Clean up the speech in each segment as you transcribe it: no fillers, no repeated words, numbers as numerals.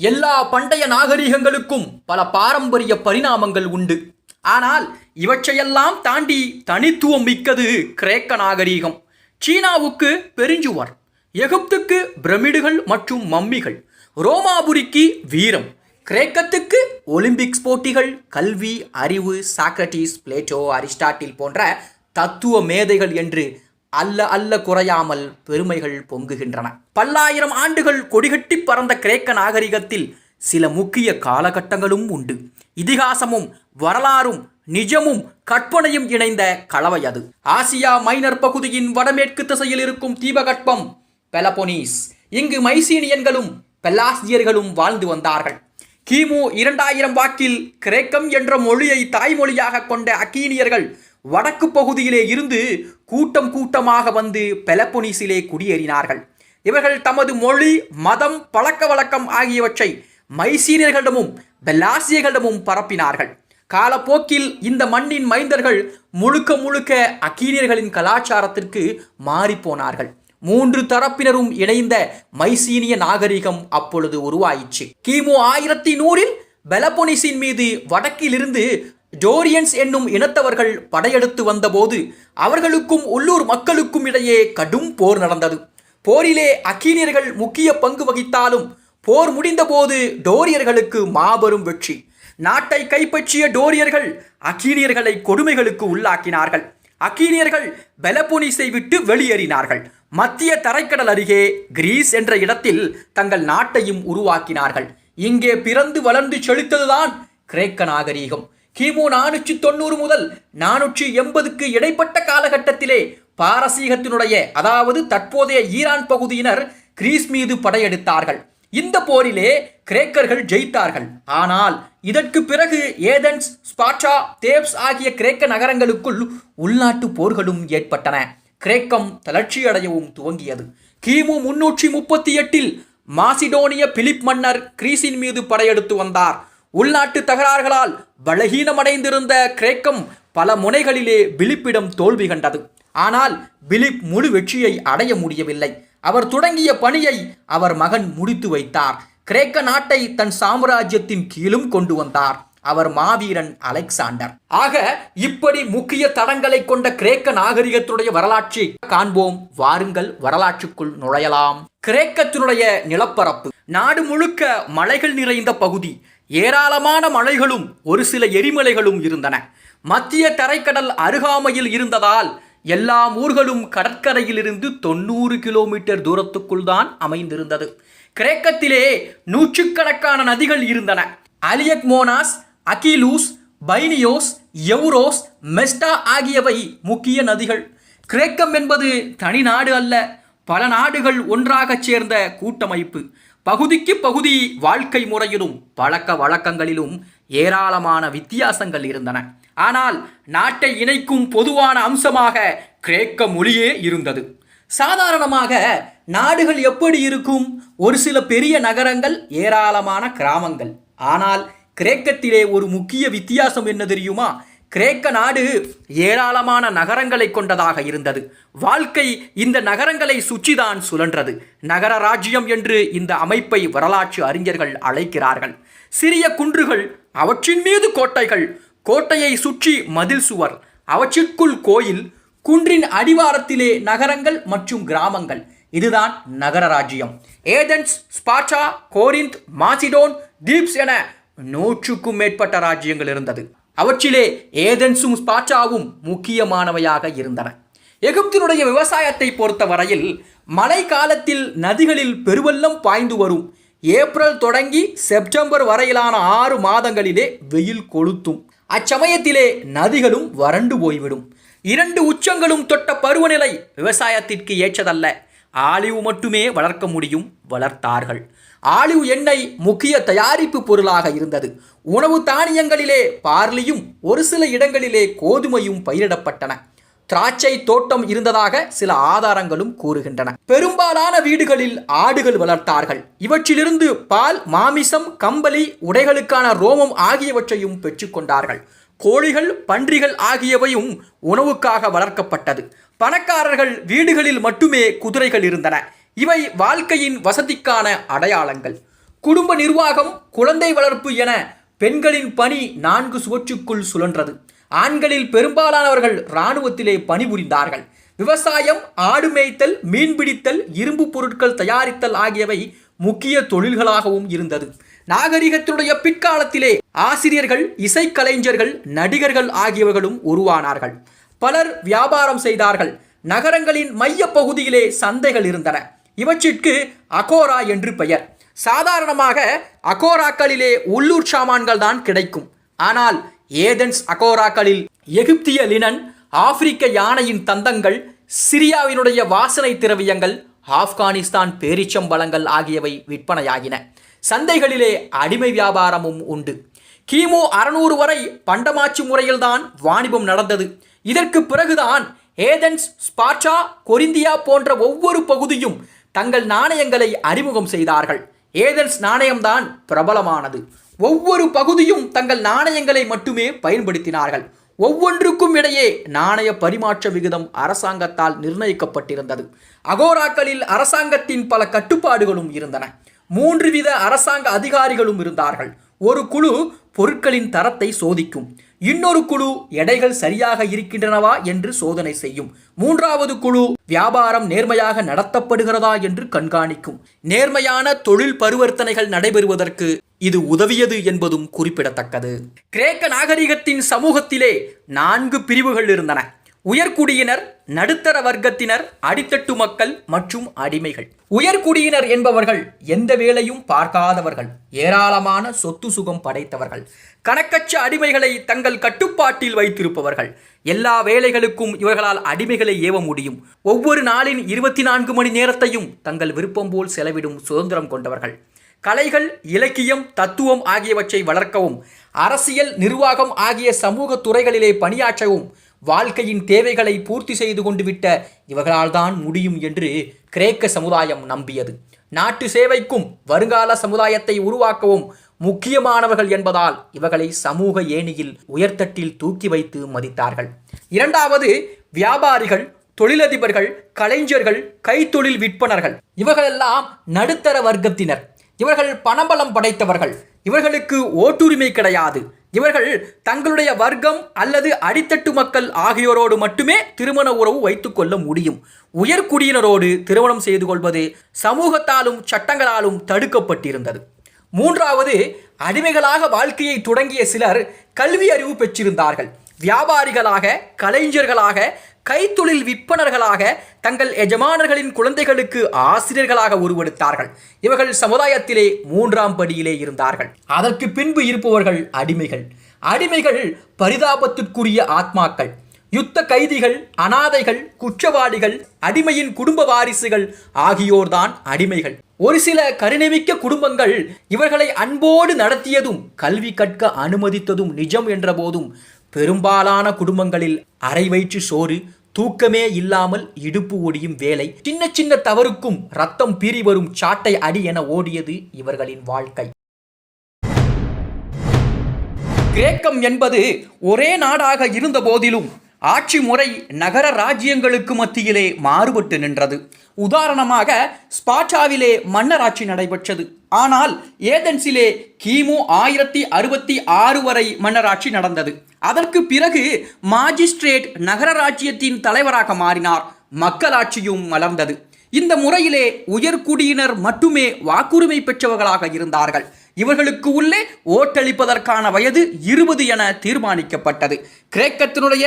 எல்லா பண்டைய நாகரிகங்களுக்கும் பல பாரம்பரிய பரிணாமங்கள் உண்டு. ஆனால் இவற்றையெல்லாம் தாண்டி தனித்துவம் மிக்கது கிரேக்க நாகரிகம். சீனாவுக்கு பெருஞ்சுவர், எகிப்துக்கு பிரமிடுகள் மற்றும் மம்மிகள், ரோமாபுரிக்கு வீரம், கிரேக்கத்துக்கு ஒலிம்பிக்ஸ் போட்டிகள், கல்வி, அறிவு, சாக்ரட்டிஸ், பிளேட்டோ, அரிஸ்டாட்டில் போன்ற தத்துவ மேதைகள் என்று அல்ல அல்ல குறையாமல் பெருமைகள் பொங்குகின்றன. பல்லாயிரம் ஆண்டுகள் கொடிகட்டி பறந்த கிரேக்க நாகரிகத்தில் சில முக்கிய காலகட்டங்களும் உண்டு. இதிகாசமும் வரலாறும் நிஜமும் கற்பனையும் இணைந்த கலவை அது. ஆசியா மைனர் பகுதியின் வடமேற்கு திசையில் இருக்கும் தீபகற்பம் பெலபொனீஸ். இங்கு மைசீனியன்களும் பெல்லாசியர்களும் வாழ்ந்து வந்தார்கள். கிமு 2000 வாக்கில் கிரேக்கம் என்ற மொழியை தாய்மொழியாக கொண்ட அக்கீனியர்கள் வடக்கு பகுதியிலே இருந்து கூட்டம் கூட்டமாக வந்து பெலப்பொனீசிலே குடியேறினார்கள். இவர்கள் தமது மொழி, மதம், பழக்க வழக்கம் ஆகியவற்றை மைசீனியர்களிடமும் பெல்லாசியர்களிடமும் பரப்பினார்கள். காலப்போக்கில் இந்த மண்ணின் மைந்தர்கள் முழுக்க முழுக்க அக்கீனியர்களின் கலாச்சாரத்திற்கு மாறிப்போனார்கள். 3 தரப்பினரும் இணைந்த மைசீனிய நாகரிகம் அப்பொழுது உருவாயிற்று. கிமு 1100 பெலப்பொனீசின் மீது வடக்கிலிருந்து டோரியன்ஸ் என்னும் இனத்தவர்கள் படையெடுத்து வந்தபோது அவர்களுக்கும் உள்ளூர் மக்களுக்கும் இடையே கடும் போர் நடந்தது. போரிலே அக்கீனியர்கள் முக்கிய பங்கு வகித்தாலும் போர் முடிந்தபோது டோரியர்களுக்கு மாபெரும் வெற்றி. நாட்டை கைப்பற்றிய டோரியர்கள் அக்கீனியர்களை கொடுமைகளுக்கு உள்ளாக்கினார்கள். அக்கீனியர்கள் பெலப்பொனீசை விட்டு வெளியேறினார்கள். மத்திய தரைக்கடல் அருகே கிரீஸ் என்ற இடத்தில் தங்கள் நாட்டையும் உருவாக்கினார்கள். இங்கே பிறந்து வளர்ந்து செழித்ததுதான் கிரேக்க நாகரீகம். கிமு 490 முதல் 480க்கு இடைப்பட்ட காலகட்டத்திலே பாரசீகத்தினுடைய, அதாவது தற்போதைய ஈரான் பகுதியினர் கிரீஸ் மீது படையெடுத்தார்கள். இந்த போரிலே கிரேக்கர்கள் ஜெயித்தார்கள். ஆனால் இதற்கு பிறகு ஏதென்ஸ், ஸ்பார்ட்டா, தேப்ஸ் ஆகிய கிரேக்க நகரங்களுக்குள் உள்நாட்டு போர்களும் ஏற்பட்டன. கிரேக்கம் தளர்ச்சியடையவும் துவங்கியது. கிமு 338 மாசிடோனிய பிலிப் மன்னர் கிரீஸின் மீது படையெடுத்து வந்தார். உள்நாட்டு தகராறுகளால் பலகீனமடைந்திருந்த கிரேக்கம் பல முனைகளிலே பிலிப்பிடம் தோல்வி கண்டது. ஆனால் பிலிப் முழு வெற்றியை அடைய முடியவில்லை. அவர் தொடங்கிய பணியை அவர் மகன் முடித்து வைத்தார். கிரேக்க நாட்டை தன் சாம்ராஜ்யத்தின் கீழும் கொண்டு வந்தார். அவர் மாவீரன் அலெக்சாண்டர். ஆக இப்படி முக்கிய தடங்களை கொண்ட கிரேக்க நாகரிகத்துடைய வரலாற்றை காண்போம். வாருங்கள், வரலாற்றுக்குள் நுழையலாம். கிரேக்கத்தினுடைய நிலப்பரப்பு நாடு முழுக்க மலைகள் நிறைந்த பகுதி. ஏராளமான மலைகளும் ஒரு சில எரிமலைகளும் இருந்தன. மத்திய தரைக்கடல் அருகாமையில் இருந்ததால் எல்லா ஊர்களும் கடற்கரையிலிருந்து 90 கிலோமீட்டர் தூரத்துக்குள் தான் அமைந்திருந்தது. கிரேக்கத்திலே நூற்றுக்கணக்கான நதிகள் இருந்தன. அலியக்மோனாஸ், அகிலூஸ், பைனியோஸ், எவ்ரோஸ், மெஸ்டா ஆகியவை முக்கிய நதிகள். கிரேக்கம் என்பது தனி நாடு அல்ல, பல நாடுகள் ஒன்றாக சேர்ந்த கூட்டமைப்பு. பகுதிக்கு பகுதி வாழ்க்கை முறையிலும் பழக்க வழக்கங்களிலும் ஏராளமான வித்தியாசங்கள் இருந்தன. ஆனால் நாட்டை இணைக்கும் பொதுவான அம்சமாக கிரேக்க மொழியே இருந்தது. சாதாரணமாக நாடுகள் எப்படி இருக்கும்? ஒரு சில பெரிய நகரங்கள், ஏராளமான கிராமங்கள். ஆனால் கிரேக்கத்திலே ஒரு முக்கிய வித்தியாசம் என்ன தெரியுமா? கிரேக்க நாடு ஏராளமான நகரங்களை கொண்டதாக இருந்தது. வாழ்க்கை இந்த நகரங்களை சுற்றிதான் சுழன்றது. நகர ராஜ்யம் என்று இந்த அமைப்பை வரலாற்று அறிஞர்கள் அழைக்கிறார்கள். சிறிய குன்றுகள், அவற்றின் மீது கோட்டைகள், கோட்டையை சுற்றி மதில் சுவர், அவற்றிற்குள் கோயில், குன்றின் அடிவாரத்திலே நகரங்கள் மற்றும் கிராமங்கள். இதுதான் நகர ராஜ்யம். ஏதென்ஸ், ஸ்பார்ட்டா, கோரிந்த், மாசிடோன், தீப்ஸ் என 100க்கும் மேற்பட்ட ராஜ்யங்கள் இருந்தது. அவற்றிலே ஏதென்ஸும் ஸ்பார்ட்டாவும் முக்கியமானவையாக இருந்தன. எகிப்தினுடைய விவசாயத்தை பொறுத்த வரையில் மழை காலத்தில் நதிகளில் பெருவெள்ளம் பாய்ந்து வரும். ஏப்ரல் தொடங்கி செப்டம்பர் வரையிலான 6 மாதங்களிலே வெயில் கொளுத்தும். அச்சமயத்திலே நதிகளும் வறண்டு போய்விடும். 2 உச்சங்களும் தொட்ட பருவநிலை விவசாயத்திற்கு ஏற்றதல்ல. ஆலிவ் மட்டுமே வளர்க்க முடியும், வளர்த்தார்கள். ஆலிவ் எண்ணெய் முக்கிய தயாரிப்பு பொருளாக இருந்தது. உணவு தானியங்களிலே பார்லியும் ஒரு சில இடங்களிலே கோதுமையும் பயிரிடப்பட்டன. திராட்சை தோட்டம் இருந்ததாக சில ஆதாரங்களும் கூறுகின்றன. பெரும்பாலான வீடுகளில் ஆடுகள் வளர்த்தார்கள். இவற்றிலிருந்து பால், மாமிசம், கம்பளி, உடைகளுக்கான ரோமம் ஆகியவற்றையும் பெற்றுக்கொண்டார்கள். கோழிகள், பன்றிகள் ஆகியவையும் உணவுக்காக வளர்க்கப்பட்டது. பணக்காரர்கள் வீடுகளில் மட்டுமே குதிரைகள் இருந்தன. இவை வாழ்க்கையின் வசதிக்கான அடையாளங்கள். குடும்ப நிர்வாகம், குழந்தை வளர்ப்பு என பெண்களின் பணி 4 சுவற்றுக்குள் சுழன்றது. ஆண்களில் பெரும்பாலானவர்கள் இராணுவத்திலே பணிபுரிந்தார்கள். விவசாயம், ஆடு மேய்த்தல், மீன்பிடித்தல், இரும்பு பொருட்கள் தயாரித்தல் ஆகியவை முக்கிய தொழில்களாகவும் இருந்தது. நாகரிகத்தினுடைய பிற்காலத்திலே ஆசிரியர்கள், இசைக்கலைஞர்கள், நடிகர்கள் ஆகியவர்களும் உருவானார்கள். பலர் வியாபாரம் செய்தார்கள். நகரங்களின் மைய பகுதியிலே சந்தைகள் இருந்தன. இவற்றிற்கு அகோரா என்று பெயர். சாதாரணமாக அகோராக்களிலே உள்ளூர் சாமான்கள் தான் கிடைக்கும். ஆனால் ஏதென்ஸ் அகோராக்களில் எகிப்திய லினன், ஆப்பிரிக்க யானையின் தந்தங்கள், சிரியாவினுடைய வாசனை திரவியங்கள், ஆப்கானிஸ்தான் பேரிச்சம்பழங்கள் ஆகியவை விற்பனையாகின. சந்தைகளிலே அடிமை வியாபாரமும் உண்டு. கிமு 600 வரை பண்டமாற்று முறையில்தான் வாணிபம் நடந்தது. இதற்கு பிறகுதான் ஏதென்ஸ், ஸ்பார்ட்டா, கொரிந்தியா போன்ற ஒவ்வொரு பகுதியும் தங்கள் நாணயங்களை அறிமுகம் செய்தார்கள். ஏதென்ஸ் நாணயம்தான் பிரபலமானது. ஒவ்வொரு பகுதியும் தங்கள் நாணயங்களை மட்டுமே பயன்படுத்தினார்கள். ஒவ்வொன்றுக்கும் இடையே நாணய பரிமாற்ற விகிதம் அரசாங்கத்தால் நிர்ணயிக்கப்பட்டிருந்தது. அகோராக்களில் அரசாங்கத்தின் பல கட்டுப்பாடுகளும் இருந்தன. 3 வித அரசாங்க அதிகாரிகளும் இருந்தார்கள். ஒரு குழு பொருட்களின் தரத்தை சோதிக்கும். இன்னொரு குழு எடைகள் சரியாக இருக்கின்றனவா என்று சோதனை செய்யும். 3வது குழு வியாபாரம் நேர்மையாக நடத்தப்படுகிறதா என்று கண்காணிக்கும். நேர்மையான தொழில் பரிவர்த்தனைகள் நடைபெறுவதற்கு இது உதவியது என்பதும் குறிப்பிடத்தக்கது. கிரேக்க நாகரிகத்தின் சமூகத்திலே 4 பிரிவுகள் இருந்தன. உயர்குடியினர், நடுத்தர வர்க்கத்தினர், அடித்தட்டு மக்கள் மற்றும் அடிமைகள். உயர்குடியினர் என்பவர்கள் எந்த வேலையும் பார்க்காதவர்கள், ஏராளமான சொத்து சுகம் படைத்தவர்கள், கணக்கற்ற அடிமைகளை தங்கள் கட்டுப்பாட்டில் வைத்திருப்பவர்கள். எல்லா வேலைகளுக்கும் இவர்களால் அடிமைகளை ஏவ முடியும். ஒவ்வொரு நாளின் 24 மணி நேரத்தையும் தங்கள் விருப்பம் போல் செலவிடும் சுதந்திரம் கொண்டவர்கள். கலைகள், இலக்கியம், தத்துவம் ஆகியவற்றை வளர்க்கவும், அரசியல், நிர்வாகம் ஆகிய சமூக துறைகளிலே பணியாற்றவும் வாழ்க்கையின் தேவைகளை பூர்த்தி செய்து கொண்டு விட்ட இவர்களால் தான் முடியும் என்று கிரேக்க சமுதாயம் நம்பியது. நாட்டு சேவைக்கும் வருங்கால சமுதாயத்தை உருவாக்கவும் முக்கியமானவர்கள் என்பதால் இவர்களை சமூக ஏணியில் உயர்தட்டில் தூக்கி வைத்து மதித்தார்கள். 2வது, வியாபாரிகள், தொழிலதிபர்கள், கலைஞர்கள், கைத்தொழில் விற்பனர்கள். இவர்களெல்லாம் நடுத்தர வர்க்கத்தினர். இவர்கள் பணபலம் படைத்தவர்கள். இவர்களுக்கு ஓட்டுரிமை கிடையாது. இவர்கள் தங்களுடைய வர்க்கம் அல்லது அடித்தட்டு மக்கள் ஆகியோரோடு மட்டுமே திருமண உறவு வைத்துக் கொள்ள முடியும். உயர்குடியினரோடு திருமணம் செய்து கொள்வது சமூகத்தாலும் சட்டங்களாலும் தடுக்கப்பட்டிருந்தது. 3வது, அடிமைகளாக வாழ்க்கையை தொடங்கிய சிலர் கல்வி அறிவு பெற்றிருந்தார்கள். வியாபாரிகளாக, கலைஞர்களாக, கைத்தொழில் விற்பனர்களாக, தங்கள் எஜமானர்களின் குழந்தைகளுக்கு ஆசிரியர்களாக உருவெடுத்தார்கள். இவர்கள் சமுதாயத்திலே 3ஆம் படியிலே இருந்தார்கள். அதற்கு பின்பு இருப்பவர்கள் அடிமைகள். அடிமைகள் பரிதாபத்திற்குரிய ஆத்மாக்கள். யுத்த கைதிகள், அனாதைகள், குற்றவாளிகள், அடிமையின் குடும்ப வாரிசுகள் ஆகியோர்தான் அடிமைகள். ஒரு சில கருணைமிக்க குடும்பங்கள் இவர்களை அன்போடு நடத்தியதும் கல்வி கற்க அனுமதித்ததும் நிஜம் என்ற போதும் பெரும்பாலான குடும்பங்களில் அரை வயிற்று சோறு, தூக்கமே இல்லாமல் இடுப்பு ஒடியும் வேலை, சின்ன சின்ன தவறுக்கும் ரத்தம் பீறி வரும் சாட்டை அடி என ஓடியது இவர்களின் வாழ்க்கை. கிரேக்கம் என்பது ஒரே நாடாக இருந்த போதிலும் ஆட்சி முறை நகர ராஜ்யங்களுக்கு மத்தியிலே மாறுபட்டு நின்றது. உதாரணமாக ஸ்பார்ட்டாவிலே மன்னராட்சி நடைபெற்றது. ஆனால் ஏதென்ஸிலே கிமு 1066 வரை மன்னராட்சி நடந்தது. அதற்கு பிறகு மாஜிஸ்ட்ரேட் நகர ராஜ்யத்தின் தலைவராக மாறினார். மக்களாட்சியும் மலர்ந்தது. இந்த முறையிலே உயர்குடியினர் மட்டுமே வாக்குரிமை பெற்றவர்களாக இருந்தார்கள். இவர்களுக்கு உள்ளே ஓட்டளிப்பதற்கான வயது 20 என தீர்மானிக்கப்பட்டது. கிரேக்கத்தினுடைய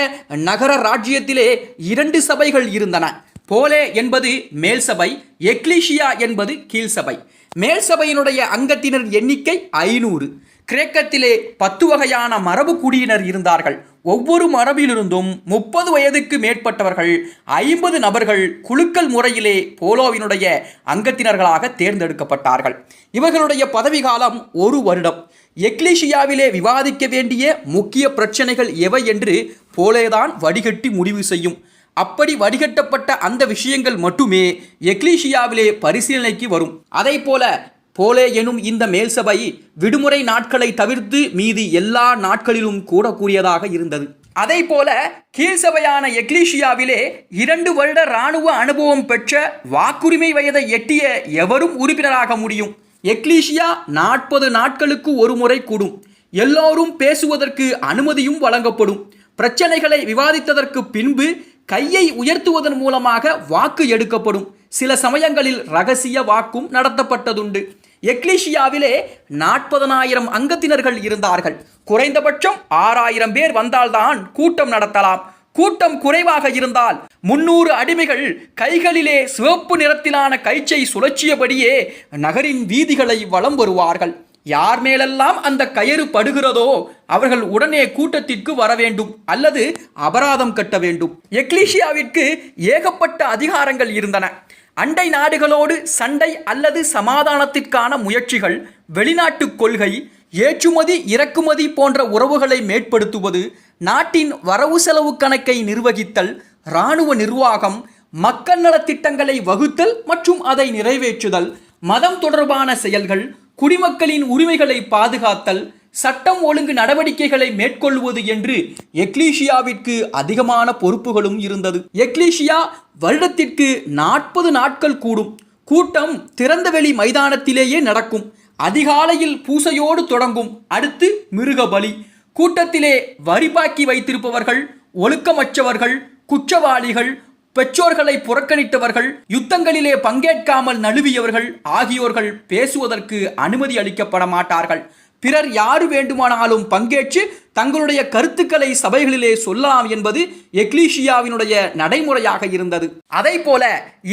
நகர ராஜ்யத்திலே 2 சபைகள் இருந்தன. போலே என்பது மேல் சபை, எக்லீசியா என்பது கீழ் சபை. மேல் சபையினுடைய அங்கத்தினர் எண்ணிக்கை 500. கிரேக்கத்திலே 10 வகையான மரபு குடியினர் இருந்தார்கள். ஒவ்வொரு மரபிலிருந்தும் 30 வயதுக்கு மேற்பட்டவர்கள் 50 நபர்கள் குலுக்கல் முறையிலே போலோவினுடைய அங்கத்தினர்களாக தேர்ந்தெடுக்கப்பட்டார்கள். இவர்களுடைய பதவிகாலம் 1 வருடம். எக்லீசியாவிலே விவாதிக்க வேண்டிய முக்கிய பிரச்சனைகள் எவை என்று போலேதான் வடிகட்டி முடிவு செய்யும். அப்படி வடிகட்டப்பட்ட அந்த விஷயங்கள் மட்டுமே எக்லீசியாவிலே பரிசீலனைக்கு வரும். அதை போல போலே எனும் இந்த மேல் சபை விடுமுறை நாட்களை தவிர்த்து மீதி எல்லா நாட்களிலும் கூடக்கூடியதாக இருந்தது. அதை போல கீழ் சபையான எக்லீசியாவிலே 2 வருட இராணுவ அனுபவம் பெற்ற வாக்குரிமை வயதை எட்டிய எவரும் உறுப்பினராக முடியும். எக்லீசியா 40 நாட்களுக்கு ஒரு முறை கூடும். எல்லோரும் பேசுவதற்கு அனுமதியும் வழங்கப்படும். பிரச்சனைகளை விவாதித்ததற்கு பின்பு கையை உயர்த்துவதன் மூலமாக வாக்கு எடுக்கப்படும். சில சமயங்களில் ரகசிய வாக்கும் நடத்தப்பட்டதுண்டு. எக்லீசியாவிலே 40,000 அங்கத்தினர்கள் இருந்தார்கள். குறைந்தபட்சம் 6,000 பேர் வந்தால்தான் கூட்டம் நடத்தலாம். கூட்டம் குறைவாக இருந்தால் 300 அடிமைகள் கைகளிலே சிவப்பு நிறத்திலான கயிற்றை சுழற்சியபடியே நகரின் வீதிகளை வலம் வருவார்கள். யார் மேலெல்லாம் அந்த கயிறு படுகிறதோ அவர்கள் உடனே கூட்டத்திற்கு வர வேண்டும் அல்லது அபராதம் கட்ட வேண்டும். எக்லீசியாவிற்கு ஏகப்பட்ட அதிகாரங்கள் இருந்தன. அண்டை நாடுகளோடு சண்டை அல்லது சமாதானத்திற்கான முயற்சிகள், வெளிநாட்டு கொள்கை, ஏற்றுமதி இறக்குமதி போன்ற உறவுகளை மேற்படுத்துவது, நாட்டின் வரவு செலவு கணக்கை நிர்வகித்தல், இராணுவ நிர்வாகம், மக்கள் நலத்திட்டங்களை வகுத்தல் மற்றும் அதை நிறைவேற்றுதல், மதம் தொடர்பான செயல்கள், குடிமக்களின் உரிமைகளை பாதுகாத்தல், சட்டம் ஒழுங்கு நடவடிக்கைகளை மேற்கொள்வது என்று எக்லீசியாவிற்கு அதிகமான பொறுப்புகளும் இருந்தது. எக்லீசியா வருடத்திற்கு 40 நாட்கள் கூடும். கூட்டம் திறந்தவெளி மைதானத்திலேயே நடக்கும். அதிகாலையில் பூசையோடு தொடங்கும். அடுத்து மிருக பலி. கூட்டத்திலே வரி பாக்கி வைத்திருப்பவர்கள், ஒழுக்கமற்றவர்கள், குற்றவாளிகள், பெற்றோர்களை புறக்கணித்தவர்கள், யுத்தங்களிலே பங்கேற்காமல் நழுவியவர்கள் ஆகியோர்கள் பேசுவதற்கு அனுமதி அளிக்கப்பட மாட்டார்கள். பிறர் யாரு வேண்டுமானாலும் பங்கேற்று தங்களுடைய கருத்துக்களை சபைகளிலே சொல்லலாம் என்பது எக்லீசியாவினுடைய நடைமுறையாக இருந்தது. அதை போல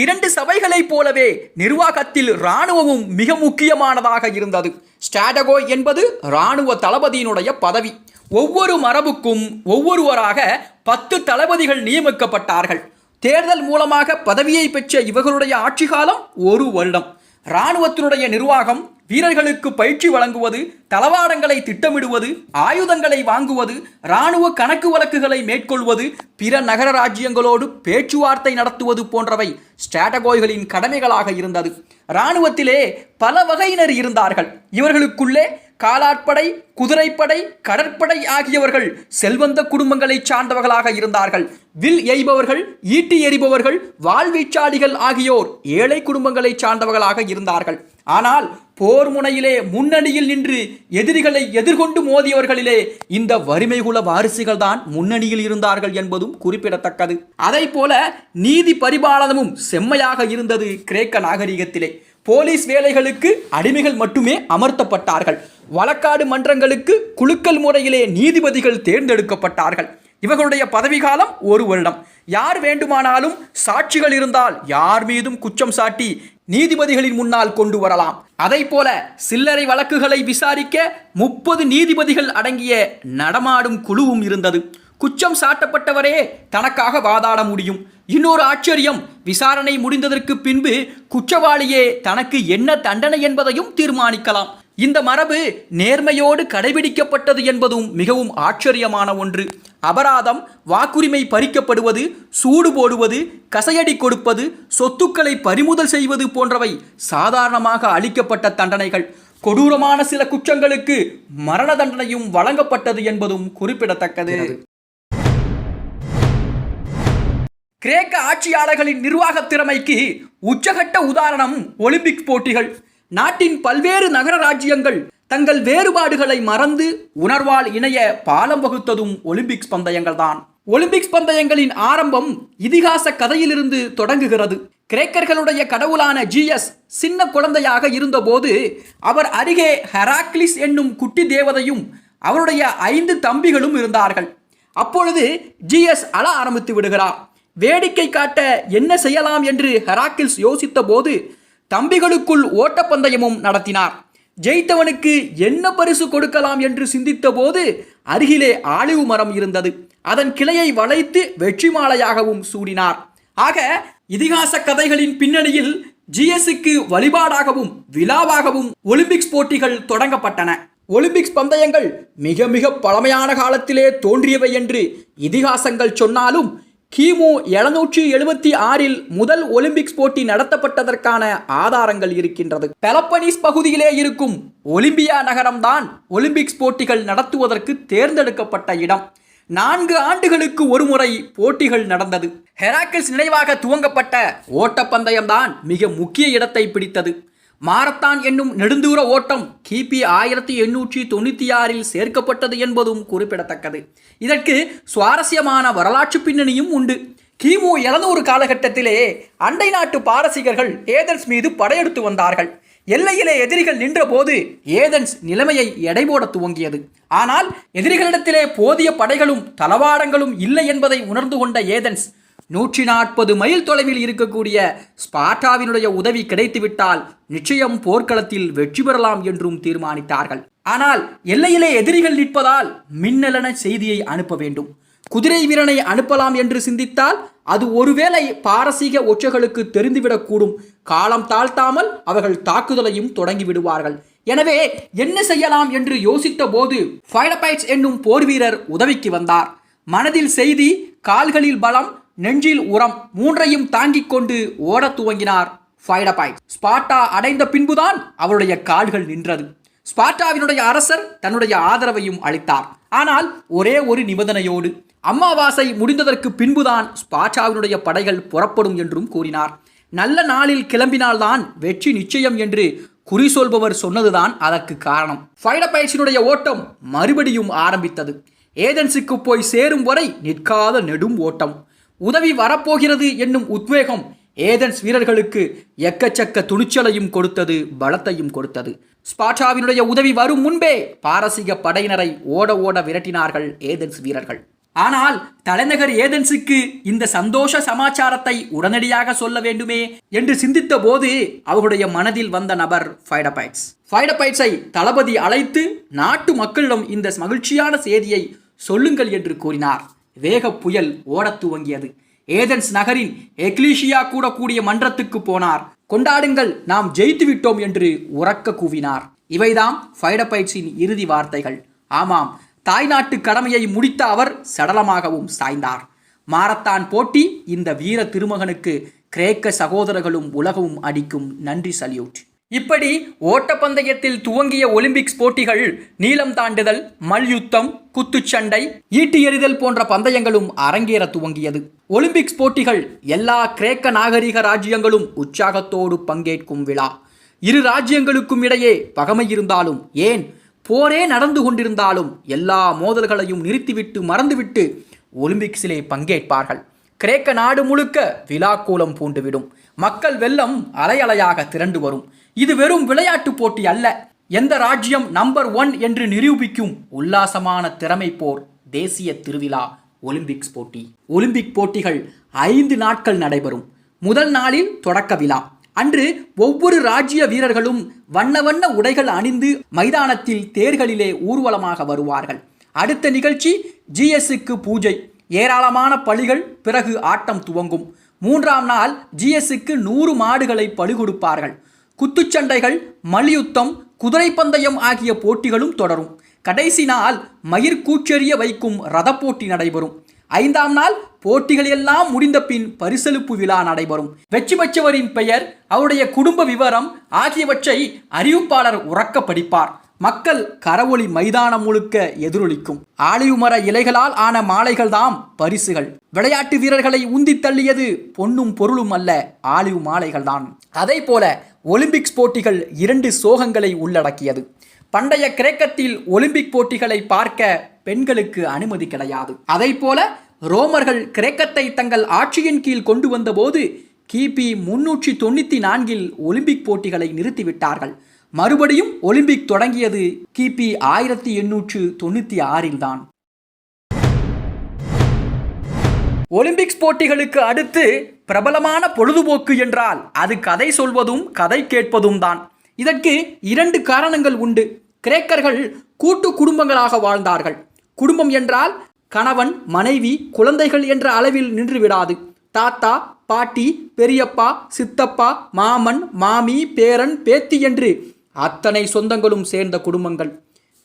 2 சபைகளைப் போலவே நிர்வாகத்தில் இராணுவமும் மிக முக்கியமானதாக இருந்தது. ஸ்ட்ராடகோ என்பது இராணுவ தளபதியினுடைய பதவி. ஒவ்வொரு மரபுக்கும் ஒவ்வொருவராக 10 தளபதிகள் நியமிக்கப்பட்டார்கள். தேர்தல் மூலமாக பதவியை பெற்ற இவர்களுடைய ஆட்சி காலம் 1 வருடம். இராணுவத்தினுடைய நிர்வாகம் வீரர்களுக்கு பயிற்சி வழங்குவது, தளவாடங்களை திட்டமிடுவது, ஆயுதங்களை வாங்குவது, இராணுவ கணக்கு வழக்குகளை மேற்கொள்வது, பிற நகர ராஜ்யங்களோடு பேச்சுவார்த்தை நடத்துவது போன்றவை ஸ்ட்ராடகோய்களின் கடமைகளாக இருந்தது. இராணுவத்திலே பல வகையினர் இருந்தார்கள். இவர்களுக்குள்ளே காலாட்படை, குதிரைப்படை, கடற்படை ஆகியவர்கள் செல்வந்த குடும்பங்களை சார்ந்தவர்களாக இருந்தார்கள். வில் எய்பவர்கள், ஈட்டி எறிபவர்கள், வாழ்வீச்சாளிகள் ஆகியோர் ஏழை குடும்பங்களை சார்ந்தவர்களாக இருந்தார்கள். ஆனால் போர் முனையிலே முன்னணியில் நின்று எதிரிகளை எதிர்கொண்டு மோதியவர்களிலே இந்த வறுமைகுல வாரிசுகள் தான் முன்னணியில் இருந்தார்கள் என்பதும் குறிப்பிடத்தக்கது. அதை போல நீதி பரிபாலனமும் செம்மையாக இருந்தது கிரேக்க நாகரிகத்திலே. போலீஸ் வேலைகளுக்கு அடிமைகள் மட்டுமே அமர்த்தப்பட்டார்கள். வழக்காடு மன்றங்களுக்கு குலுக்கல் முறையிலே நீதிபதிகள் தேர்ந்தெடுக்கப்பட்டார்கள். இவர்களுடைய பதவிக்காலம் 1 வருடம். யார் வேண்டுமானாலும் சாட்சிகள் இருந்தால் யார் மீதும் குற்றம் சாட்டி நீதிபதிகளின் முன்னால் கொண்டு வரலாம். அதை போல சில்லறை வழக்குகளை விசாரிக்க 30 நீதிபதிகள் அடங்கிய நடமாடும் குழுவும் இருந்தது. குற்றம் சாட்டப்பட்டவரே தனக்காக வாதாட முடியும். இன்னொரு ஆச்சரியம், விசாரணை முடிந்ததற்கு பின்பு குற்றவாளியே தனக்கு என்ன தண்டனை என்பதையும் தீர்மானிக்கலாம். இந்த மரபு நேர்மையோடு கடைபிடிக்கப்பட்டது என்பதும் மிகவும் ஆச்சரியமான ஒன்று. அபராதம், வாக்குரிமை பறிக்கப்படுவது, சூடு போடுவது, கசையடி கொடுப்பது, சொத்துக்களை பறிமுதல் செய்வது போன்றவை சாதாரணமாக அளிக்கப்பட்ட தண்டனைகள். கொடூரமான சில குற்றங்களுக்கு மரண தண்டனையும் வழங்கப்பட்டது என்பதும் குறிப்பிடத்தக்கது. கிரேக்க ஆட்சியாளர்களின் நிர்வாக திறமைக்கு உச்சகட்ட உதாரணம் ஒலிம்பிக் போட்டிகள். நாட்டின் பல்வேறு நகர ராஜ்யங்கள் தங்கள் வேறுபாடுகளை மறந்து உணர்வால் இணைய பாலம் வகுத்ததும் ஒலிம்பிக்ஸ் பந்தயங்கள் தான். ஒலிம்பிக்ஸ் பந்தயங்களின் ஆரம்பம் இதிகாச கதையிலிருந்து தொடங்குகிறது. கிரேக்கர்களுடைய கடவுளான ஜியஸ் சின்ன குழந்தையாக இருந்தபோது அவர் அருகே ஹெராக்லிஸ் என்னும் குட்டி தேவதையும் அவருடைய 5 தம்பிகளும் இருந்தார்கள். அப்பொழுது ஜியஸ் அழ ஆரம்பித்து விடுகிறார். வேடிக்கை காட்ட என்ன செய்யலாம் என்று ஹெராக்கிள்ஸ் யோசித்த போது தம்பிகளுக்குள் ஓட்டப்பந்தயமும் நடத்தினார். ஜெயித்தவனுக்கு என்ன பரிசு கொடுக்கலாம் என்று சிந்தித்த போது அருகிலே ஆலிவ் மரம் இருந்தது. அதன் கிளையை வளைத்து வெற்றி மாலையாகவும் சூடினார். ஆக இதிகாச கதைகளின் பின்னணியில் ஜியஸுக்கு வழிபாடாகவும் விழாவாகவும் ஒலிம்பிக்ஸ் போட்டிகள் தொடங்கப்பட்டன. ஒலிம்பிக்ஸ் பந்தயங்கள் மிக மிக பழமையான காலத்திலே தோன்றியவை என்று இதிகாசங்கள் சொன்னாலும் கிமு 776 முதல் ஒலிம்பிக்ஸ் போட்டி நடத்தப்பட்டதற்கான ஆதாரங்கள் இருக்கின்றது. பெலப்பனீஸ் பகுதியிலே இருக்கும் ஒலிம்பியா நகரம்தான் ஒலிம்பிக்ஸ் போட்டிகள் நடத்துவதற்கு தேர்ந்தெடுக்கப்பட்ட இடம். 4 ஆண்டுகளுக்கு ஒரு முறை போட்டிகள் நடந்தது. ஹெராக்கிள்ஸ் நினைவாக துவங்கப்பட்ட ஓட்டப்பந்தயம்தான் மிக முக்கிய இடத்தை பிடித்தது. மாரத்தான் என்னும் நெடுந்தூர ஓட்டம் கிபி 1896 சேர்க்கப்பட்டது என்பதும் குறிப்பிடத்தக்கது. இதற்கு சுவாரஸ்யமான வரலாற்று பின்னணியும் உண்டு. கிமு 700 காலகட்டத்திலே அண்டை நாட்டு பாரசீகர்கள் ஏதென்ஸ் மீது படையெடுத்து வந்தார்கள். எல்லையிலே எதிரிகள் நின்றபோது ஏதென்ஸ் நிலைமையை எடைபோட துவங்கியது. ஆனால் எதிரிகளிடத்திலே போதிய படைகளும் தளவாடங்களும் இல்லை என்பதை உணர்ந்து கொண்ட ஏதென்ஸ் 140 மைல் தொலைவில் இருக்கக்கூடிய ஸ்பார்ட்டாவினுடைய உதவி கிடைத்துவிட்டால் நிச்சயம் போர்க்களத்தில் வெற்றி பெறலாம் என்றும் தீர்மானித்தார்கள். ஆனால் எல்லையிலே எதிரிகள் நிற்பதால் மின்னலென செய்தியை அனுப்ப வேண்டும். குதிரை வீரனை அனுப்பலாம் என்று சிந்தித்தால் அது ஒருவேளை பாரசீக ஒற்றர்களுக்கு தெரிந்துவிடக்கூடும். காலம் தாழ்த்தாமல் அவர்கள் தாக்குதலையும் தொடங்கி விடுவார்கள். எனவே என்ன செய்யலாம் என்று யோசித்த போது ஃபைடபைட்ஸ் என்னும் போர் வீரர் உதவிக்கு வந்தார். மனதில் செய்தி, கால்களில் பலம், நெஞ்சில் உரம் மூன்றையும் தாங்கிக் கொண்டு ஓடத் துவங்கினார் ஃபைடபைட்ஸ். ஸ்பார்ட்டா அடைந்த பின்புதான் அவருடைய கால்கள் நின்றது. ஸ்பார்ட்டாவினுடைய அரசர் தன்னுடைய ஆதரவையும் அளித்தார். ஆனால் ஒரே ஒரு நிபந்தனையோடு, அமாவாசை முடிந்ததற்கு பின்புதான் ஸ்பார்ட்டாவினுடைய படைகள் புறப்படும் என்றும் கூறினார். நல்ல நாளில் கிளம்பினால்தான் வெற்றி நிச்சயம் என்று குறி சொல்பவர் சொன்னதுதான் அதற்கு காரணம். ஃபைடபைட்ஸினுடைய ஓட்டம் மறுபடியும் ஆரம்பித்தது. ஏதென்ஸுக்கு போய் சேரும் வரை நிற்காத நெடும் ஓட்டம். உதவி வரப்போகிறது என்னும் உத்வேகம் ஏதென்ஸ் வீரர்களுக்கு எக்கச்சக்க துணிச்சலையும் கொடுத்தது, பலத்தையும் கொடுத்தது. ஸ்பார்ட்டாவினுடைய உதவி வரும் முன்பே பாரசீக படையினரை ஓட ஓட விரட்டினார்கள் ஏதென்ஸ் வீரர்கள். ஆனால் தலைநகர் ஏதென்ஸுக்கு இந்த சந்தோஷ சமாச்சாரத்தை உடனடியாக சொல்ல வேண்டுமே என்று சிந்தித்த போது அவர்களுடைய மனதில் வந்த நபர் ஃபைடபைட்ஸ். ஃபைடபைட்ஸை தளபதி அழைத்து நாட்டு மக்களிடம் இந்த மகிழ்ச்சியான செய்தியை சொல்லுங்கள் என்று கூறினார். வேக புயல் ஓடத் துவங்கியது. ஏதென்ஸ் நகரின் எக்லீஷியா கூடிய மன்றத்துக்கு போனார். கொண்டாடுங்கள், நாம் ஜெயித்து விட்டோம் என்று உரக்க கூவினார். இவைதாம் ஃபைடபைட்ஸின் இறுதி வார்த்தைகள். ஆமாம், தாய்நாட்டு கடமையை முடித்த அவர் சடலமாகவும் சாய்ந்தார். மாரத்தான் போட்டி இந்த வீர திருமகனுக்கு கிரேக்க சகோதரர்களும் உலகமும் அடிக்கும் நன்றி சல்யூட். இப்படி ஓட்டப்பந்தயத்தில் துவங்கிய ஒலிம்பிக்ஸ் போட்டிகள் நீளம் தாண்டுதல், மல்யுத்தம், குத்துச்சண்டை, ஈட்டி எறிதல் போன்ற பந்தயங்களும் அரங்கேற துவங்கியது. ஒலிம்பிக்ஸ் போட்டிகள் எல்லா கிரேக்க நாகரிக ராஜ்யங்களும் உற்சாகத்தோடு பங்கேற்கும் விழா. இரு ராஜ்யங்களுக்கும் இடையே பகைமை இருந்தாலும், ஏன் போரே நடந்து கொண்டிருந்தாலும் எல்லா மோதல்களையும் நிறுத்திவிட்டு மறந்துவிட்டு ஒலிம்பிக்ஸிலே பங்கேற்பார்கள். கிரேக்க நாடு முழுக்க விழாக்கோலம் பூண்டுவிடும். மக்கள் வெள்ளம் அலையலையாக திரண்டு வரும். இது வெறும் விளையாட்டு போட்டி அல்ல, எந்த ராஜ்யம் நம்பர் 1 என்று நிரூபிக்கும் உல்லாசமான திறமை போர், தேசிய திருவிழா ஒலிம்பிக்ஸ் போட்டி. ஒலிம்பிக் போட்டிகள் 5 நாட்கள் நடைபெறும். முதல் நாளில் தொடக்க விழா. அன்று ஒவ்வொரு ராஜ்ய வீரர்களும் வண்ண வண்ண உடைகள் அணிந்து மைதானத்தில் தேர்களிலே ஊர்வலமாக வருவார்கள். அடுத்த நிகழ்ச்சி ஜிஎஸ்க்கு பூஜை, ஏராளமான பலிகள், பிறகு ஆட்டம் துவங்கும். 3ஆம் நாள் ஜிஎஸ்க்கு 100 மாடுகளை பலி கொடுப்பார்கள். குத்துச்சண்டைகள், மல்யுத்தம், குதிரை பந்தயம் ஆகிய போட்டிகளும் தொடரும். கடைசி நாள் மயிர் கூச்செறிய வைக்கும் ரத போட்டி நடைபெறும். 5ஆம் நாள் போட்டிகள் எல்லாம் முடிந்த பின் பரிசளிப்பு விழா நடைபெறும். வெற்றி பெற்றவரின் பெயர், அவருடைய குடும்ப விவரம் ஆகியவற்றை அறிவிப்பாளர் உரக்க படிப்பார். மக்கள் கரவொலி மைதானம் முழுக்க எதிரொலிக்கும். ஆலிவ் மர இலைகளால் ஆன மாலைகள் தாம் பரிசுகள். விளையாட்டு வீரர்களை உந்தி தள்ளியது பொன்னும் பொருளும் அல்ல, ஆலிவ் மாலைகள் தான். அதை போல ஒலிம்பிக்ஸ் போட்டிகள் 2 சோகங்களை உள்ளடக்கியது. பண்டைய கிரேக்கத்தில் ஒலிம்பிக் போட்டிகளை பார்க்க பெண்களுக்கு அனுமதி கிடையாது. அதை போல ரோமர்கள் கிரேக்கத்தை தங்கள் ஆட்சியின் கீழ் கொண்டு வந்த போது கிபி 394 ஒலிம்பிக் போட்டிகளை நிறுத்திவிட்டார்கள். மறுபடியும் ஒலிம்பிக் தொடங்கியது கிபி 1896 தான். ஒலிம்பிக்ஸ் போட்டிகளுக்கு அடுத்து பிரபலமான பொழுதுபோக்கு என்றால் அது கதை சொல்வதும் கதை கேட்பதும் தான். இதற்கு 2 காரணங்கள் உண்டு. கிரேக்கர்கள் கூட்டு குடும்பங்களாக வாழ்ந்தார்கள். குடும்பம் என்றால் கணவன், மனைவி, குழந்தைகள் என்ற அளவில் நின்று விடாது. தாத்தா, பாட்டி, பெரியப்பா, சித்தப்பா, மாமன், மாமி, பேரன், பேத்தி என்று அத்தனை சொந்தங்களும் சேர்ந்த குடும்பங்கள்.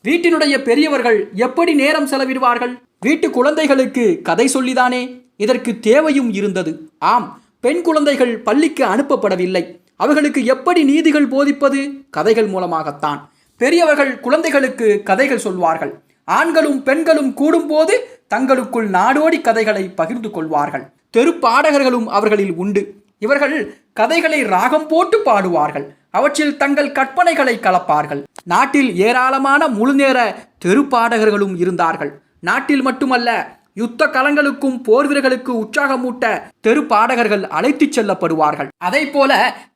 வீட்டினுடைய பெரியவர்கள் எப்படி நேரம் செலவிடுவார்கள்? வீட்டு குழந்தைகளுக்கு கதை சொல்லிதானே. இதற்கு தேவையும் இருந்தது. ஆம், பெண் குழந்தைகள் பள்ளிக்கு அனுப்பப்படவில்லை. அவர்களுக்கு எப்படி நீதிகள் போதிப்பது? கதைகள் மூலமாகத்தான். பெரியவர்கள் குழந்தைகளுக்கு கதைகள் சொல்வார்கள். ஆண்களும் பெண்களும் கூடும்போது தங்களுக்குள் நாடோடி கதைகளை பகிர்ந்து கொள்வார்கள். தெரு பாடகர்களும் அவர்களில் உண்டு. இவர்கள் கதைகளை ராகம் போட்டு பாடுவார்கள். அவற்றில் தங்கள் கற்பனைகளை கலப்பார்கள். நாட்டில் ஏராளமான முழுநேர தெருப்பாடகர்களும் இருந்தார்கள். நாட்டில் மட்டுமல்ல, யுத்த களங்களுக்கும் போர் வீரர்களுக்கு உற்சாகமூட்ட தெரு பாடகர்கள் அழைத்துச் செல்லப்படுவார்கள். அதை போல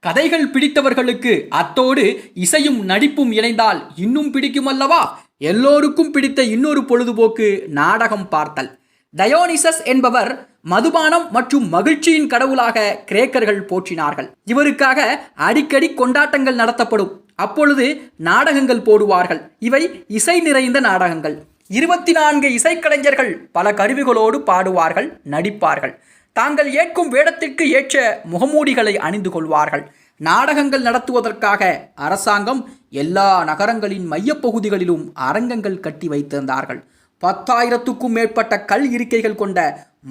கதைகள் பிடித்தவர்களுக்கு அத்தோடு இசையும் நடிப்பும் இணைந்தால் இன்னும் பிடிக்கும் அல்லவா? எல்லோருக்கும் பிடித்த இன்னொரு பொழுதுபோக்கு நாடகம் பார்த்தல். டயோனிசஸ் என்பவர் மதுபானம் மற்றும் மகிழ்ச்சியின் கடவுளாக கிரேக்கர்கள் போற்றினார்கள். இவருக்காக அடிக்கடி கொண்டாட்டங்கள் நடத்தப்படும். அப்பொழுது நாடகங்கள் போடுவார்கள். இவை இசை நிறைந்த நாடகங்கள். 24 இசைக்கலைஞர்கள் பல கருவிகளோடு பாடுவார்கள், நடிப்பார்கள். தாங்கள் ஏற்கும் வேடத்திற்கு ஏற்ற முகமூடிகளை அணிந்து கொள்வார்கள். நாடகங்கள் நடத்துவதற்காக அரசாங்கம் எல்லா நகரங்களின் மையப்பகுதிகளிலும் அரங்கங்கள் கட்டி வைத்திருந்தார்கள். 10,000க்கும் மேற்பட்ட கல் இருக்கைகள் கொண்ட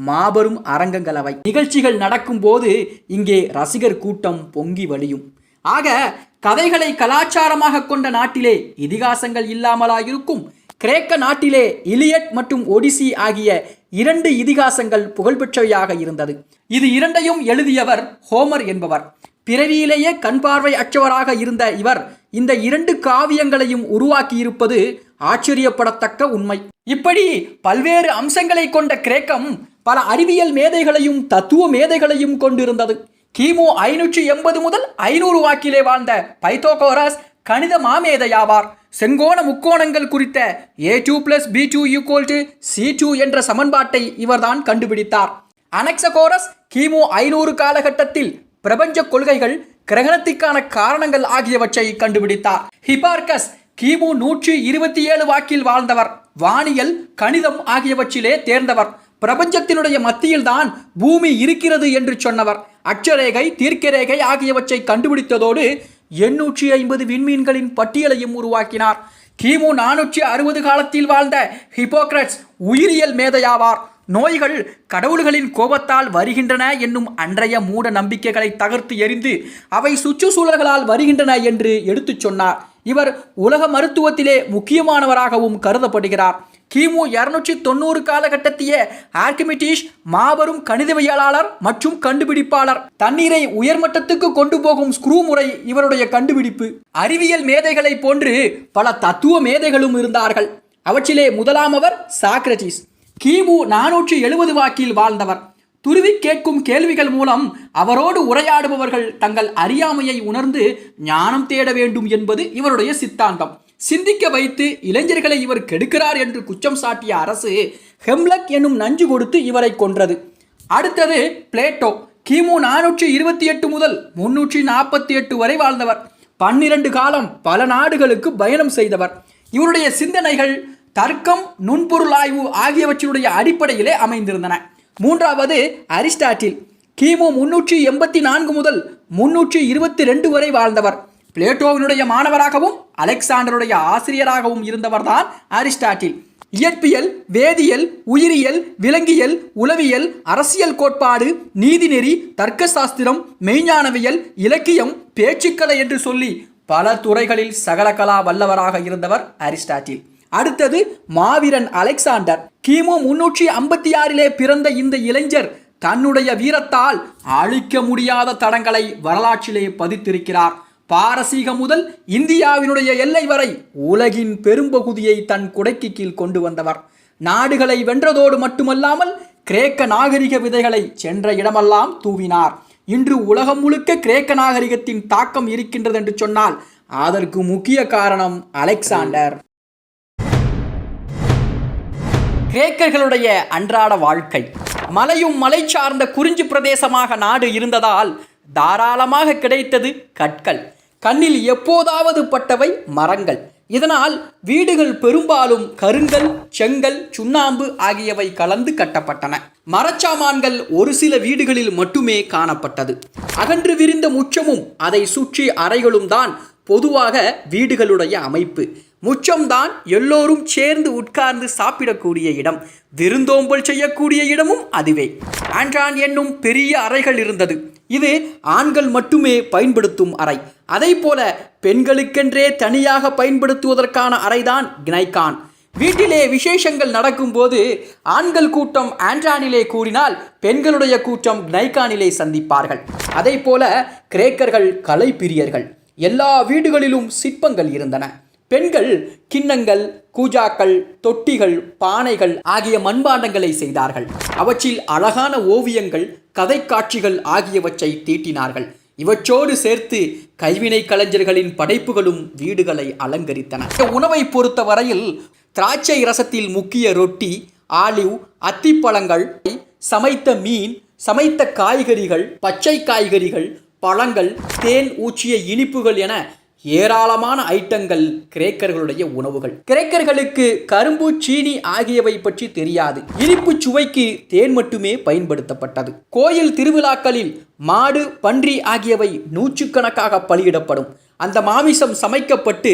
மாபெரும் அரங்கங்கள் அவை. நிகழ்ச்சிகள் நடக்கும் போது இங்கே ரசிகர் கூட்டம் பொங்கி வழியும். ஆக கதைகளை கலாச்சாரமாக கொண்ட நாட்டிலே இதிகாசங்கள் இல்லாமலாயிருக்கும். கிரேக்க நாட்டிலே இலியட் மற்றும் ஒடிசி ஆகிய 2 இதிகாசங்கள் புகழ்பெற்றவையாக இருந்தது. இது இரண்டையும் எழுதியவர் ஹோமர் என்பவர். பிறவியிலேயே கண் பார்வை அற்றவராக இருந்த இவர் இந்த 2 காவியங்களையும் உருவாக்கியிருப்பது ஆச்சரியப்படத்தக்க உண்மை. இப்படி பல்வேறு அம்சங்களை கொண்ட கிரேக்கம் பல அறிவியல் மேதைகளையும் தத்துவ மேதைகளையும் கொண்டிருந்தது. கிமு 580 முதல் 500 வாக்கிலே வாழ்ந்த பைத்தாகோரஸ் கணித மாமேதையாவார். செங்கோண முக்கோணங்கள் குறித்த a2 + b2 = c2 என்ற சமன்பாட்டை இவர்தான் கண்டுபிடித்தார். அனக்சகோரஸ் கிமு 500 காலகட்டத்தில் பிரபஞ்ச கொள்கைகள், கிரகணத்திற்கான காரணங்கள் ஆகியவற்றை கண்டுபிடித்தார். ஹிப்பார்கஸ் கிமு 127 வாக்கில் வாழ்ந்தவர். வானியல், கணிதம் ஆகியவற்றிலே தேர்ந்தவர். பிரபஞ்சத்தினுடைய மத்தியில்தான் பூமி இருக்கிறது என்று சொன்னவர். அட்சரேகை, தீர்க்கரேகை ஆகியவற்றை கண்டுபிடித்ததோடு 850 விண்மீன்களின் பட்டியலையும் உருவாக்கினார். கிமு 460 காலத்தில் வாழ்ந்த ஹிப்போக்ரட்ஸ் உயிரியல் மேதையாவார். நோய்கள் கடவுள்களின் கோபத்தால் வருகின்றன என்னும் அன்றைய மூட நம்பிக்கைகளை தகர்த்து எறிந்து அவை சுற்றுச்சூழல்களால் வருகின்றன என்று எடுத்துச் சொன்னார். இவர் உலக மருத்துவத்திலே முக்கியமானவராகவும் கருதப்படுகிறார். கிமு 290 காலகட்டத்திய ஆர்கிமிடிஸ் மாபெரும் கணிதவியலாளர் மற்றும் கண்டுபிடிப்பாளர். தண்ணீரை உயர்மட்டத்துக்கு கொண்டு போகும் ஸ்க்ரூ முறை இவருடைய கண்டுபிடிப்பு. அறிவியல் மேதைகளை போன்று பல தத்துவ மேதைகளும் இருந்தார்கள். அவற்றிலே முதலாமவர் சாக்ரட்டிஸ். கிமு 470 வாக்கில் வாழ்ந்தவர். துருவி கேட்கும் கேள்விகள் மூலம் அவரோடு உரையாடுபவர்கள் தங்கள் அறியாமையை உணர்ந்து ஞானம் தேட வேண்டும் என்பது இவருடைய சித்தாந்தம். சிந்திக்க வைத்து இளைஞர்களை இவர் கெடுக்கிறார் என்று குற்றம் சாட்டிய அரசு ஹெம்லக் என்னும் நஞ்சு கொடுத்து இவரை கொன்றது. அடுத்தது பிளேட்டோ. கிமு 428 முதல் 348 வரை வாழ்ந்தவர். 12 காலம் பல நாடுகளுக்கு பயணம் செய்தவர். இவருடைய சிந்தனைகள் தர்க்கம், நுண்பொருளாய்வு ஆகியவற்றுடைய அடிப்படையிலே அமைந்திருந்தன. மூன்றாவது அரிஸ்டாட்டில். கிமு 384 முதல் 322 வரை வாழ்ந்தவர். பிளேட்டோவினுடைய மாணவராகவும் அலெக்சாண்டருடைய ஆசிரியராகவும் இருந்தவர்தான் அரிஸ்டாட்டில். இயற்பியல், வேதியியல், உயிரியல், விலங்கியல், உளவியல், அரசியல் கோட்பாடு, நீதிநெறி, தர்க்க சாஸ்திரம், மெய்ஞானவியல், இலக்கியம், பேச்சுக்கலை என்று சொல்லி பல துறைகளில் சகலகலா வல்லவராக இருந்தவர் அரிஸ்டாட்டில். அடுத்தது மாவீரன் அலெக்சாண்டர். கிமு 356 பிறந்த இந்த இளைஞர் தன்னுடைய வீரத்தால் அழிக்க முடியாத தடங்களை வரலாற்றிலே பதித்திருக்கிறார். பாரசீகம் முதல் இந்தியாவினுடைய எல்லை வரை உலகின் பெரும்பகுதியை தன் குடைக்கு கீழ் கொண்டு வந்தவர். நாடுகளை வென்றதோடு மட்டுமல்லாமல் கிரேக்க நாகரிக விதைகளை சென்ற இடமெல்லாம் தூவினார். இன்று உலகம் முழுக்க கிரேக்க நாகரிகத்தின் தாக்கம் இருக்கின்றது என்று சொன்னால் அதற்கு முக்கிய காரணம் அலெக்சாண்டர். கிரேக்கர்களுடைய அன்றாட வாழ்க்கை. மலையும் மலை சார்ந்த குறிஞ்சி பிரதேசமாக நாடு இருந்ததால் தாராளமாக கிடைத்தது கற்கள். கண்ணில் எப்போதாவது பட்டவை மரங்கள். இதனால் வீடுகள் பெரும்பாலும் கருங்கல், செங்கல், சுண்ணாம்பு ஆகியவை கலந்து கட்டப்பட்டன. மரச்சாமான்கள் ஒரு சில வீடுகளில் மட்டுமே காணப்பட்டது. அகன்று விரிந்த முற்றமும் அதை சுற்றி அறைகளும் தான் பொதுவாக வீடுகளுடைய அமைப்பு. முற்றம்தான் எல்லோரும் சேர்ந்து உட்கார்ந்து சாப்பிடக்கூடிய இடம். விருந்தோம்பல் செய்யக்கூடிய இடமும் அதுவே. ஆண்ட்ரான் என்னும் பெரிய அறைகள் இருந்தது. இது ஆண்கள் மட்டுமே பயன்படுத்தும் அறை. அதை போல பெண்களுக்கென்றே தனியாக பயன்படுத்துவதற்கான அறைதான் கினைகான். வீட்டிலே விசேஷங்கள் நடக்கும்போது ஆண்கள் கூட்டம் ஆண்ட்ரானிலே கூடினால் பெண்களுடைய கூட்டம் கினைகானிலே சந்திப்பார்கள். அதை போல கிரேக்கர்கள் கலை பிரியர்கள். எல்லா வீடுகளிலும் சிற்பங்கள் இருந்தன. பெண்கள் கிண்ணங்கள், கூஜாக்கள், தொட்டிகள், பானைகள் ஆகிய மண்பாண்டங்களை செய்தார்கள். அவற்றில் அழகான ஓவியங்கள், கதை காட்சிகள் ஆகியவற்றை தீட்டினார்கள். இவற்றோடு சேர்த்து கைவினை கலைஞர்களின் படைப்புகளும் வீடுகளை அலங்கரித்தன. உணவை பொறுத்த வரையில் திராட்சை ரசத்தில் முக்கிய ரொட்டி, ஆலிவ், அத்திப்பழங்கள், சமைத்த மீன், சமைத்த காய்கறிகள், பச்சை காய்கறிகள், பழங்கள், தேன் ஊற்றிய இனிப்புகள் என ஏராளமான ஐட்டங்கள் கிரேக்கர்களுடைய உணவுகள். கிரேக்கர்களுக்கு கரும்பு, சீனி ஆகியவை பற்றி தெரியாது. இனிப்பு சுவைக்கு தேன் மட்டுமே பயன்படுத்தப்பட்டது. கோயில் திருவிழாக்களில் மாடு, பன்றி ஆகியவை நூற்றுக்கணக்காக பலியிடப்படும். அந்த மாமிசம் சமைக்கப்பட்டு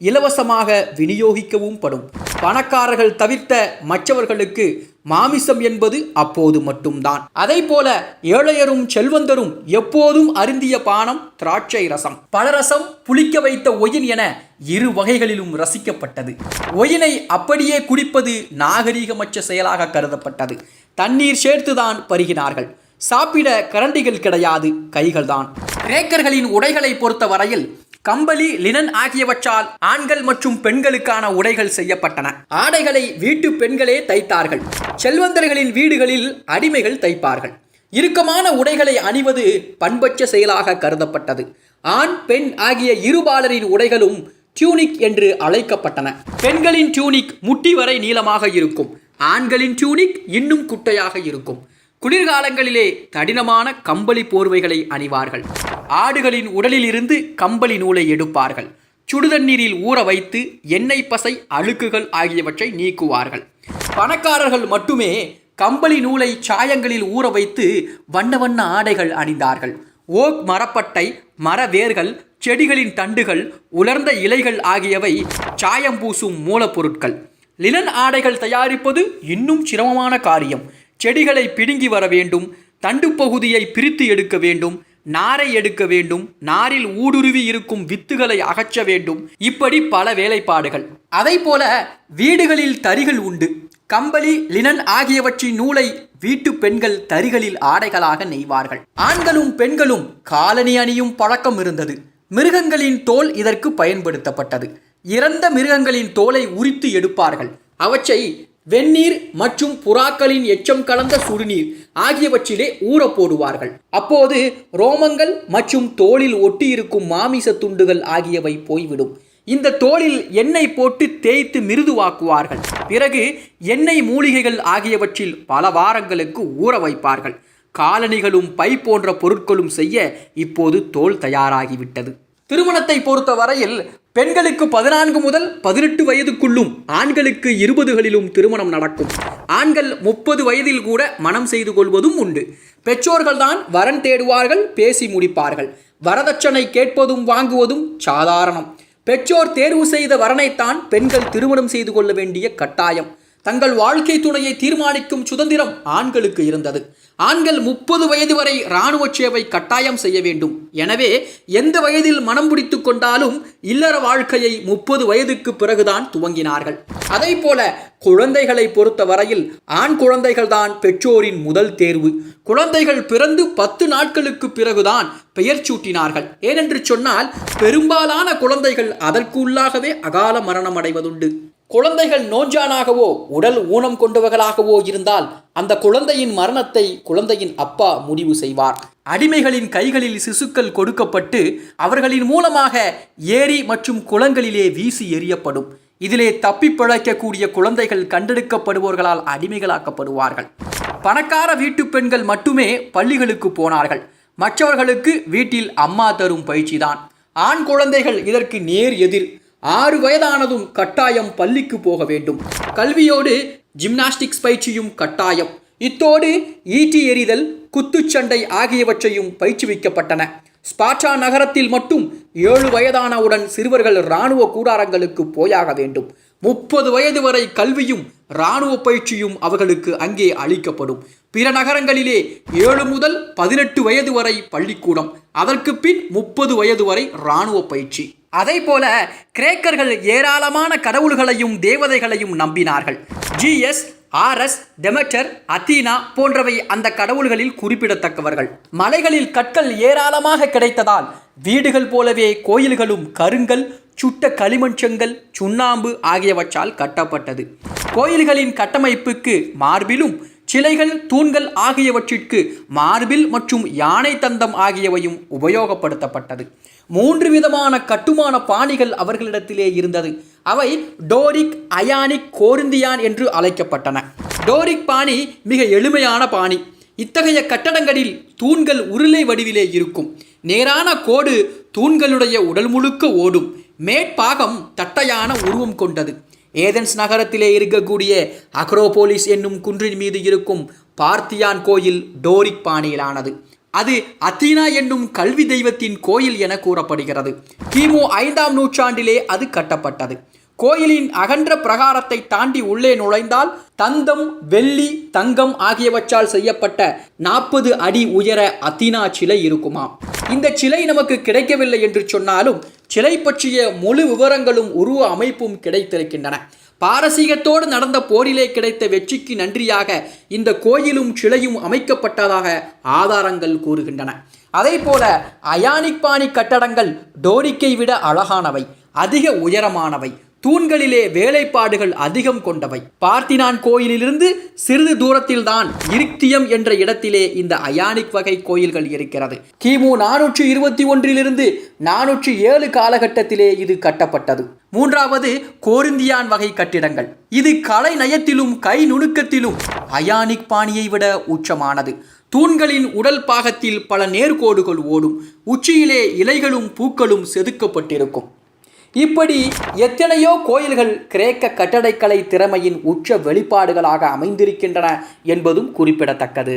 இலவசமாக விநியோகிக்கவும் படும். பணக்காரர்கள் தவிர்த்த மற்றவர்களுக்கு மாமிசம் என்பது அப்போது மட்டும்தான். அதை போல ஏழையரும் செல்வந்தரும் எப்போதும் அருந்திய பானம் திராட்சை ரசம். பழரசம், புளிக்க வைத்த ஒயின் என இரு வகைகளிலும் ரசிக்கப்பட்டது. ஒயினை அப்படியே குடிப்பது நாகரீகமற்ற செயலாக கருதப்பட்டது. தண்ணீர் சேர்த்துதான் பருகினார்கள். சாப்பிட கரண்டிகள் கிடையாது, கைகள்தான். கிரேக்கர்களின் உடைகளை பொறுத்த வரையில் கம்பளி, லினன் ஆகியவற்றால் ஆண்கள் மற்றும் பெண்களுக்கான உடைகள் செய்யப்பட்டன. ஆடைகளை வீட்டு பெண்களே தைத்தார்கள். செல்வந்தர்களின் வீடுகளில் அடிமைகள் தைப்பார்கள். இறுக்கமான உடைகளை அணிவது பண்பற்ற செயலாக கருதப்பட்டது. ஆண், பெண் ஆகிய இருபாலரின் உடைகளும் டியூனிக் என்று அழைக்கப்பட்டன. பெண்களின் டியூனிக் முட்டி வரை நீளமாக இருக்கும். ஆண்களின் டியூனிக் இன்னும் குட்டையாக இருக்கும். குளிர்காலங்களிலே கடினமான கம்பளி போர்வைகளை அணிவார்கள். ஆடுகளின் உடலில் இருந்து கம்பளி நூலை எடுப்பார்கள். சுடுதண்ணீரில் ஊற வைத்து எண்ணெய், பசை, அழுக்குகள் ஆகியவற்றை நீக்குவார்கள். பணக்காரர்கள் மட்டுமே கம்பளி நூலை சாயங்களில் ஊற வைத்து வண்ண வண்ண ஆடைகள் அணிந்தார்கள். ஓக் மரப்பட்டை, மர வேர்கள், செடிகளின் தண்டுகள், உலர்ந்த இலைகள் ஆகியவை சாயம் பூசும் மூலப்பொருட்கள். லினன் ஆடைகள் தயாரிப்பது இன்னும் சிரமமான காரியம். செடிகளை பிடுங்கி வர வேண்டும், தண்டு பகுதியை பிரித்து எடுக்க வேண்டும், நாரை எடுக்க வேண்டும், நாரில் ஊடுருவி இருக்கும் வித்துகளை அகற்ற வேண்டும். இப்படி பல வேலைப்பாடுகள். அதை போல வீடுகளில் தறிகள் உண்டு. கம்பளி, லினன் ஆகியவற்றின் நூலை வீட்டு பெண்கள் தறிகளில் ஆடைகளாக நெய்வார்கள். ஆண்களும் பெண்களும் காலணி அணியும் பழக்கம் இருந்தது. மிருகங்களின் தோல் இதற்கு பயன்படுத்தப்பட்டது. இறந்த மிருகங்களின் தோலை உரித்து எடுப்பார்கள். அவற்றை வெந்நீர் மற்றும் புறாக்களின் எச்சம் கலந்த சுடுநீர் ஆகியவற்றிலே ஊற போடுவார்கள். அப்போது ரோமங்கள் மற்றும் தோலில் ஒட்டியிருக்கும் மாமிச துண்டுகள் ஆகியவை போய்விடும். இந்த தோலில் எண்ணெய் போட்டு தேய்த்து மிருதுவாக்குவார்கள். பிறகு எண்ணெய் மூலிகைகள் ஆகியவற்றில் பல வாரங்களுக்கு ஊற வைப்பார்கள். காலணிகளும் பை போன்ற பொருட்களும் செய்ய இப்போது தோல் தயாராகிவிட்டது. திருமணத்தை பொறுத்த வரையில் பெண்களுக்கு 14 முதல் 18 வயதுக்குள்ளும், ஆண்களுக்கு 20களிலும் திருமணம் நடக்கும். ஆண்கள் 30 வயதில் கூட மனம் செய்து கொள்வதும் உண்டு. பெற்றோர்கள்தான் வரன் தேடுவார்கள், பேசி முடிப்பார்கள். வரதட்சணை கேட்பதும் வாங்குவதும் சாதாரணம். பெற்றோர் தேர்வு செய்த வரனைத்தான் பெண்கள் திருமணம் செய்து கொள்ள வேண்டிய கட்டாயம். தங்கள் வாழ்க்கை துணையை தீர்மானிக்கும் சுதந்திரம் ஆண்களுக்கு இருந்தது. ஆண்கள் 30 வயது வரை இராணுவ சேவை கட்டாயம் செய்ய வேண்டும். எனவே எந்த வயதில் மனம் பிடித்து கொண்டாலும் இல்லற வாழ்க்கையை 30 வயதுக்கு பிறகுதான் துவங்கினார்கள். அதை போல குழந்தைகளை பொறுத்த வரையில் ஆண் குழந்தைகள்தான் பெற்றோரின் முதல் தேர்வு. குழந்தைகள் பிறந்து 10 நாட்களுக்கு பிறகுதான் பெயர் சூட்டினார்கள். ஏனென்று சொன்னால் பெரும்பாலான குழந்தைகள் அதற்கு உள்ளாகவே அகால மரணம் அடைவதுண்டு. குழந்தைகள் நோஞ்சானாகவோ உடல் ஊனம் கொண்டவர்களாகவோ இருந்தால் அந்த குழந்தையின் மரணத்தை குழந்தையின் அப்பா முடிவு செய்வார். அடிமைகளின் கைகளில் சிசுக்கள் கொடுக்கப்பட்டு அவர்களின் மூலமாக ஏரி மற்றும் குளங்களிலே வீசி எறியப்படும். இதிலே தப்பி பிழைக்கக்கூடிய குழந்தைகள் கண்டெடுக்கப்படுவோர்களால் அடிமைகளாக்கப்படுவார்கள். பணக்கார வீட்டு பெண்கள் மட்டுமே பள்ளிகளுக்கு போனார்கள். மற்றவர்களுக்கு வீட்டில் அம்மா தரும் பயிற்சிதான். ஆண் குழந்தைகள் இதற்கு நேர் எதிர். 6 வயதானதும் கட்டாயம் பள்ளிக்கு போக வேண்டும். கல்வியோடு ஜிம்னாஸ்டிக்ஸ் பயிற்சியும் கட்டாயம். இத்தோடு ஈட்டி எறிதல், குத்துச்சண்டை ஆகியவற்றையும் பயிற்றுவிக்கப்பட்டன. ஸ்பார்ட்டா நகரத்தில் மட்டும் 7 வயதானவுடன் சிறுவர்கள் இராணுவ கூடாரங்களுக்கு போயாக வேண்டும். 30 வயது வரை கல்வியும் இராணுவ பயிற்சியும் அவர்களுக்கு அங்கே அளிக்கப்படும். பிற நகரங்களிலே 7 முதல் 18 வயது வரை பள்ளிக்கூடம், அதற்கு பின் 30 வயது வரை இராணுவ பயிற்சி. அதை போல கிரேக்கர்கள் ஏராளமான கடவுள்களையும் தேவதைகளையும் நம்பினார்கள். ஜிஎஸ், ஆர்எஸ், டெமெட்டர், அத்தீனா போன்றவை அந்த கடவுள்களில் குறிப்பிடத்தக்கவர்கள். மலைகளில் கற்கள் ஏராளமாக கிடைத்ததால் வீடுகள் போலவே கோயில்களும் கருங்கல், சுட்ட களிமண் செங்கல், சுண்ணாம்பு ஆகியவற்றால் கட்டப்பட்டது. கோயில்களின் கட்டமைப்புக்கு மார்பிலும், சிலைகள், தூண்கள் ஆகியவற்றிற்கு மார்பில் மற்றும் யானை தந்தம் ஆகியவையும் உபயோகப்படுத்தப்பட்டது. 3 விதமான கட்டுமான பாணிகள் அவர்களிடத்திலே இருந்தது. அவை டோரிக், அயானிக், கோரிந்தியான் என்று அழைக்கப்பட்டன. டோரிக் பாணி மிக எளிமையான பாணி. இத்தகைய கட்டடங்களில் தூண்கள் உருளை வடிவிலே இருக்கும். நேரான கோடு தூண்களுடைய உடல் முழுக்க ஓடும். மேற்பாகம் தட்டையான உருவம் கொண்டது. ஏதென்ஸ் நகரத்திலே இருக்கக்கூடிய அக்ரோபோலிஸ் என்னும் குன்றின் மீது இருக்கும் பார்த்தியான் கோயில் டோரிக் பாணியிலானது. அது அத்தீனா என்னும் கல்வி தெய்வத்தின் கோயில் என கூறப்படுகிறது. கிமு 5ஆம் நூற்றாண்டிலே அது கட்டப்பட்டது. கோயிலின் அகன்ற பிரகாரத்தை தாண்டி உள்ளே நுழைந்தால் தந்தம், வெள்ளி, தங்கம் ஆகியவற்றால் செய்யப்பட்ட 40 அடி உயர அத்தீனா சிலை இருக்குமாம். இந்த சிலை நமக்கு கிடைக்கவில்லை என்று சொன்னாலும் சிலை பற்றிய முழு விவரங்களும் உருவ அமைப்பும் கிடைத்திருக்கின்றன. பாரசீகத்தோடு நடந்த போரிலே கிடைத்த வெற்றிக்கு நன்றியாக இந்த கோயிலும் சிலையும் அமைக்கப்பட்டதாக ஆதாரங்கள் கூறுகின்றன. அதே போல அயானிக் பாணி கட்டடங்கள் டோரிக்கை விட அழகானவை, அதிக உயரமானவை, தூண்களிலே வேலைப்பாடுகள் அதிகம் கொண்டவை. பார்த்தினான் கோயிலிலிருந்து சிறிது தூரத்தில் தான் இருக்தியம் என்ற இடத்திலே இந்த அயானிக் வகை கோயில்கள் இருக்கிறது. கிமு 421 407 காலகட்டத்திலே இது கட்டப்பட்டது. 3வது கோரிந்தியான் வகை கட்டிடங்கள். இது கலை நயத்திலும் கை நுணுக்கத்திலும் அயானிக் பாணியை விட உச்சமானது. தூண்களின் உடல் பாகத்தில் பல நேர்கோடுகள் ஓடும். உச்சியிலே இலைகளும் பூக்களும் செதுக்கப்பட்டிருக்கும். இப்படி எத்தனையோ கோயில்கள் கிரேக்க கட்டடக்கலை திறமையின் உச்ச வெளிப்பாடுகளாக அமைந்திருக்கின்றன என்பதும் குறிப்பிடத்தக்கது.